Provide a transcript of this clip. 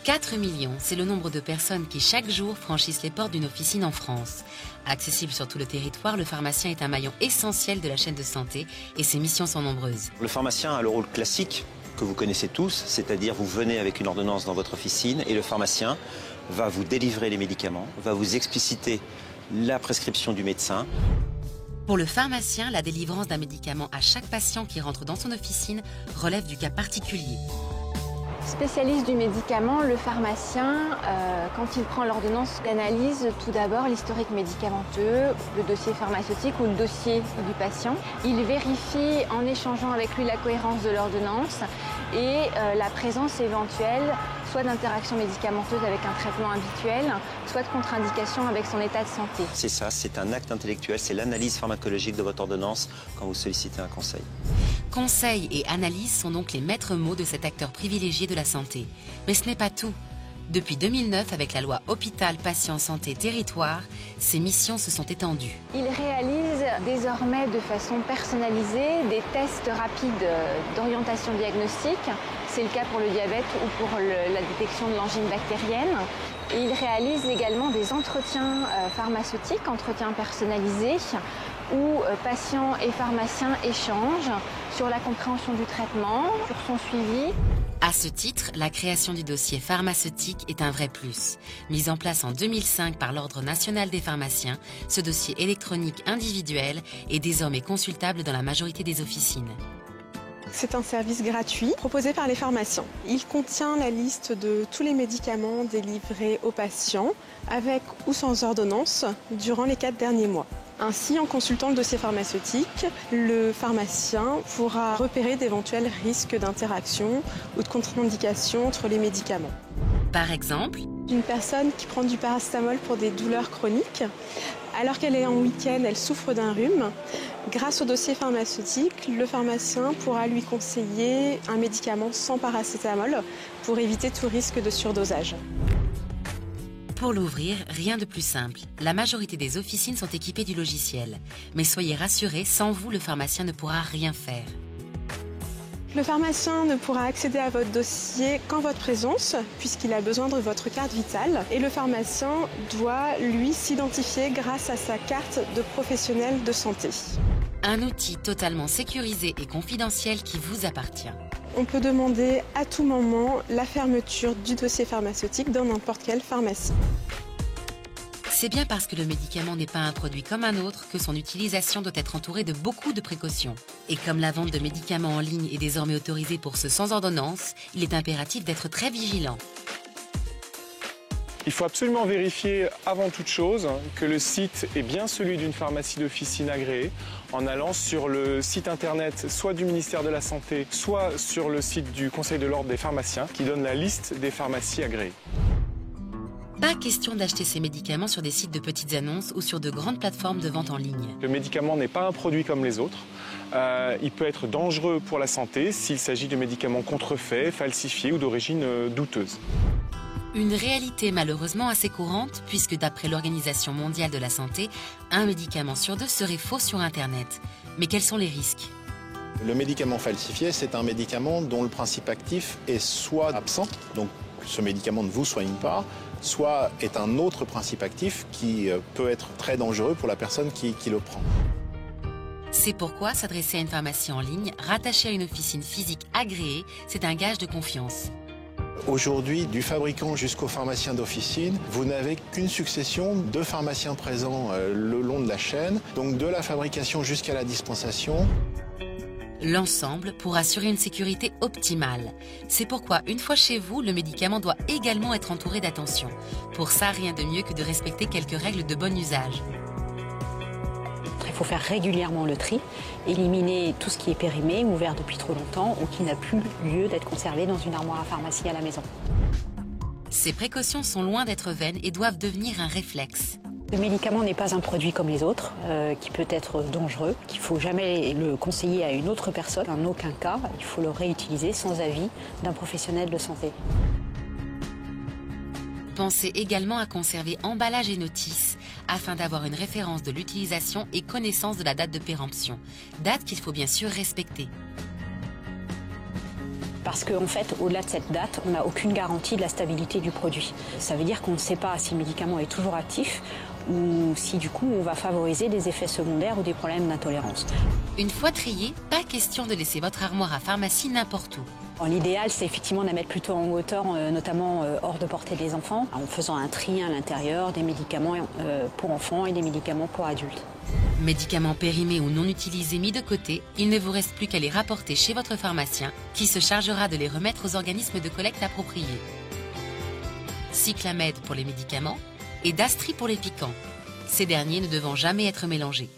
4 millions, c'est le nombre de personnes qui chaque jour franchissent les portes d'une officine en France. Accessible sur tout le territoire, le pharmacien est un maillon essentiel de la chaîne de santé et ses missions sont nombreuses. Le pharmacien a le rôle classique que vous connaissez tous, c'est-à-dire vous venez avec une ordonnance dans votre officine et le pharmacien va vous délivrer les médicaments, va vous expliciter la prescription du médecin. Pour le pharmacien, la délivrance d'un médicament à chaque patient qui rentre dans son officine relève du cas particulier. Spécialiste du médicament, le pharmacien, quand il prend l'ordonnance, il analyse tout d'abord l'historique médicamenteux, le dossier pharmaceutique ou le dossier du patient. Il vérifie en échangeant avec lui la cohérence de l'ordonnance et la présence éventuelle soit d'interactions médicamenteuses avec un traitement habituel, soit de contre-indication avec son état de santé. C'est ça, c'est un acte intellectuel, c'est l'analyse pharmacologique de votre ordonnance quand vous sollicitez un conseil. Conseil et analyse sont donc les maîtres mots de cet acteur privilégié de la santé. Mais ce n'est pas tout. Depuis 2009, avec la loi Hôpital, Patient, Santé, Territoire, ces missions se sont étendues. Il réalise désormais de façon personnalisée des tests rapides d'orientation diagnostique. C'est le cas pour le diabète ou pour la détection de l'angine bactérienne. Et il réalise également des entretiens pharmaceutiques, entretiens personnalisés, où patients et pharmaciens échangent sur la compréhension du traitement, sur son suivi. À ce titre, la création du dossier pharmaceutique est un vrai plus. Mis en place en 2005 par l'Ordre national des pharmaciens, ce dossier électronique individuel est désormais consultable dans la majorité des officines. C'est un service gratuit proposé par les pharmaciens. Il contient la liste de tous les médicaments délivrés aux patients, avec ou sans ordonnance, durant les 4 derniers mois. Ainsi, en consultant le dossier pharmaceutique, le pharmacien pourra repérer d'éventuels risques d'interaction ou de contre-indication entre les médicaments. Par exemple, une personne qui prend du paracétamol pour des douleurs chroniques, alors qu'elle est en week-end, elle souffre d'un rhume. Grâce au dossier pharmaceutique, le pharmacien pourra lui conseiller un médicament sans paracétamol pour éviter tout risque de surdosage. pour l'ouvrir, rien de plus simple. La majorité des officines sont équipées du logiciel. Mais soyez rassurés, sans vous, le pharmacien ne pourra rien faire. Le pharmacien ne pourra accéder à votre dossier qu'en votre présence, puisqu'il a besoin de votre carte vitale. Et le pharmacien doit, lui, s'identifier grâce à sa carte de professionnel de santé. Un outil totalement sécurisé et confidentiel qui vous appartient. On peut demander à tout moment la fermeture du dossier pharmaceutique dans n'importe quelle pharmacie. C'est bien parce que le médicament n'est pas un produit comme un autre que son utilisation doit être entourée de beaucoup de précautions. Et comme la vente de médicaments en ligne est désormais autorisée pour ceux sans ordonnance, il est impératif d'être très vigilant. Il faut absolument vérifier avant toute chose que le site est bien celui d'une pharmacie d'officine agréée en allant sur le site internet soit du ministère de la Santé, soit sur le site du Conseil de l'Ordre des pharmaciens qui donne la liste des pharmacies agréées. Pas question d'acheter ces médicaments sur des sites de petites annonces ou sur de grandes plateformes de vente en ligne. Le médicament n'est pas un produit comme les autres. Il peut être dangereux pour la santé s'il s'agit de médicaments contrefaits, falsifiés ou d'origine douteuse. Une réalité malheureusement assez courante puisque d'après l'Organisation mondiale de la santé, un médicament sur deux serait faux sur Internet. Mais quels sont les risques ? Le médicament falsifié, c'est un médicament dont le principe actif est soit absent, donc ce médicament ne vous soigne pas, soit est un autre principe actif qui peut être très dangereux pour la personne qui le prend. C'est pourquoi s'adresser à une pharmacie en ligne, rattachée à une officine physique agréée, c'est un gage de confiance. Aujourd'hui, du fabricant jusqu'au pharmacien d'officine, vous n'avez qu'une succession de pharmaciens présents le long de la chaîne, donc de la fabrication jusqu'à la dispensation. L'ensemble pour assurer une sécurité optimale. C'est pourquoi, une fois chez vous, le médicament doit également être entouré d'attention. Pour ça, rien de mieux que de respecter quelques règles de bon usage. Il faut faire régulièrement le tri, éliminer tout ce qui est périmé, ouvert depuis trop longtemps ou qui n'a plus lieu d'être conservé dans une armoire à pharmacie à la maison. Ces précautions sont loin d'être vaines et doivent devenir un réflexe. Le médicament n'est pas un produit comme les autres, qui peut être dangereux, qu'il ne faut jamais le conseiller à une autre personne. En aucun cas, il faut le réutiliser sans avis d'un professionnel de santé. Pensez également à conserver emballage et notices afin d'avoir une référence de l'utilisation et connaissance de la date de péremption, date qu'il faut bien sûr respecter. Parce qu'en fait, au-delà de cette date, on n'a aucune garantie de la stabilité du produit. Ça veut dire qu'on ne sait pas si le médicament est toujours actif ou si du coup on va favoriser des effets secondaires ou des problèmes d'intolérance. Une fois trié, pas question de laisser votre armoire à pharmacie n'importe où. L'idéal, c'est effectivement de la mettre plutôt en hauteur, notamment hors de portée des enfants, en faisant un tri à l'intérieur des médicaments pour enfants et des médicaments pour adultes. Médicaments périmés ou non utilisés mis de côté, il ne vous reste plus qu'à les rapporter chez votre pharmacien qui se chargera de les remettre aux organismes de collecte appropriés. Cyclamède pour les médicaments et Dastri pour les piquants, ces derniers ne devant jamais être mélangés.